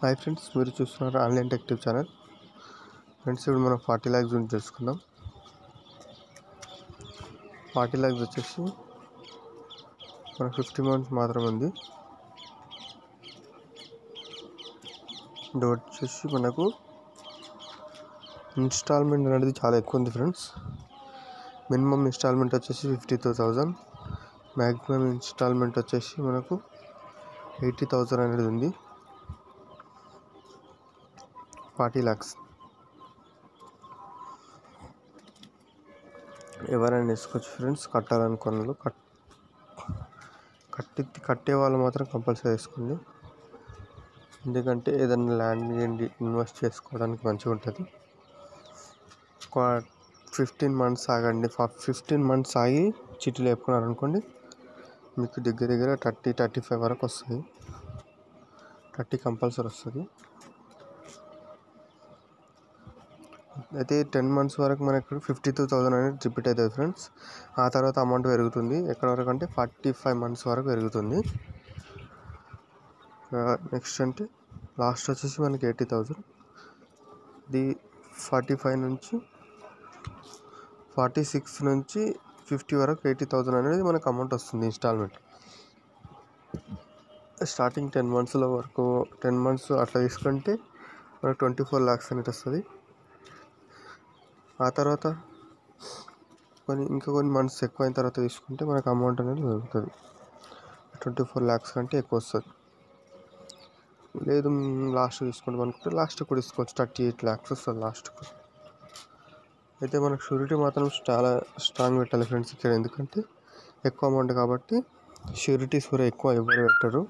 Hi friends, మీరు చూస్తున్నారు online tech tip channel. Friends, ఇప్పుడు మనం 40 lakhs గురించి తెలుసుకుందాం. 40 lakhs వచ్చేసి మనకు 50 months మాత్రమే ఉంది. ఇది వచ్చేసి మనకు ఇన్స్టాల్మెంట్ అనేది చాలా ఎక్కువ ఉంది ఫ్రెండ్స్. మినిమం ఇన్స్టాల్మెంట్ వచ్చేసి 52,000, మ్యాక్సిమం ఇన్స్టాల్మెంట్ వచ్చేసి మనకు 80,000 అనేది ఉంది. 40 lakhs ఎవరైనా తీసుకోవచ్చు ఫ్రెండ్స్. కట్టాలనుకున్న కట్టే వాళ్ళు మాత్రం కంపల్సరీ వేసుకోండి. ఎందుకంటే ఏదైనా ల్యాండ్ ఇన్వెస్ట్ చేసుకోవడానికి మంచిగా ఉంటుంది. 15 months ఆగండి. 15 months ఆగి చీటీలు వేపుకున్నారనుకోండి, మీకు దగ్గర 30-35 వరకు వస్తుంది. 30 కంపల్సరీ వస్తుంది. అయితే 10 months వరకు మనకు 52,000 అనేది రిపీట్ అవుతుంది ఫ్రెండ్స్. ఆ తర్వాత అమౌంట్ పెరుగుతుంది. ఎక్కడ వరకు అంటే 45 months వరకు పెరుగుతుంది. నెక్స్ట్ అంటే లాస్ట్ వచ్చేసి మనకి 80,000. ఇది 45 నుంచి 46 నుంచి 50 వరకు 80,000 అనేది మనకు అమౌంట్ వస్తుంది ఇన్స్టాల్మెంట్. స్టార్టింగ్ 10 months వరకు 10 months అట్లా తీసుకుంటే మనకు 24 lakhs అనేది వస్తుంది. ఆ తర్వాత కొన్ని మంత్స్ ఎక్కువైన తర్వాత తీసుకుంటే మనకు అమౌంట్ అనేది దొరుకుతుంది. 24 lakhs కంటే ఎక్కువ వస్తుంది. లేదు లాస్ట్ తీసుకుంటాం అనుకుంటే లాస్ట్ కూడా తీసుకోవచ్చు. 38 lakhs వస్తుంది లాస్ట్కు. అయితే మనకు షూరిటీ మాత్రం చాలా స్ట్రాంగ్ పెట్టాలి ఫ్రెండ్స్ ఇక్కడ. ఎందుకంటే ఎక్కువ అమౌంట్ కాబట్టి షూరిటీస్ కూడా ఎక్కువ ఎవరు పెట్టరు,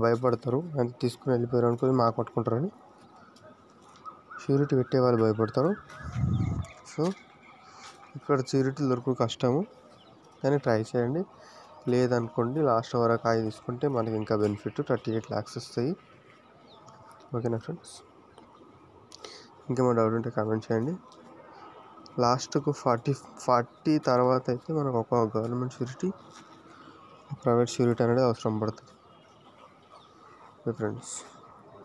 భయపడతారు. అది తీసుకుని వెళ్ళిపోయారు అనుకుని మాకు పట్టుకుంటారని షూరిటీ పెట్టే వాళ్ళు భయపడతారు. సో ఇక్కడ షూరిటీ దొరకు కష్టము, కానీ ట్రై చేయండి. లేదనుకోండి లాస్ట్ వరకు ఆగి తీసుకుంటే మనకి ఇంకా బెనిఫిట్. 38 lakhs వస్తాయి. ఓకేనా ఫ్రెండ్స్? ఇంకేమైనా డౌట్ ఉంటే కామెంట్ చేయండి. లాస్ట్కు 40 తర్వాత అయితే మనకు ఒక గవర్నమెంట్ షూరిటీ, ప్రైవేట్ షూరిటీ అనేది అవసరం పడుతుంది. Okay friends.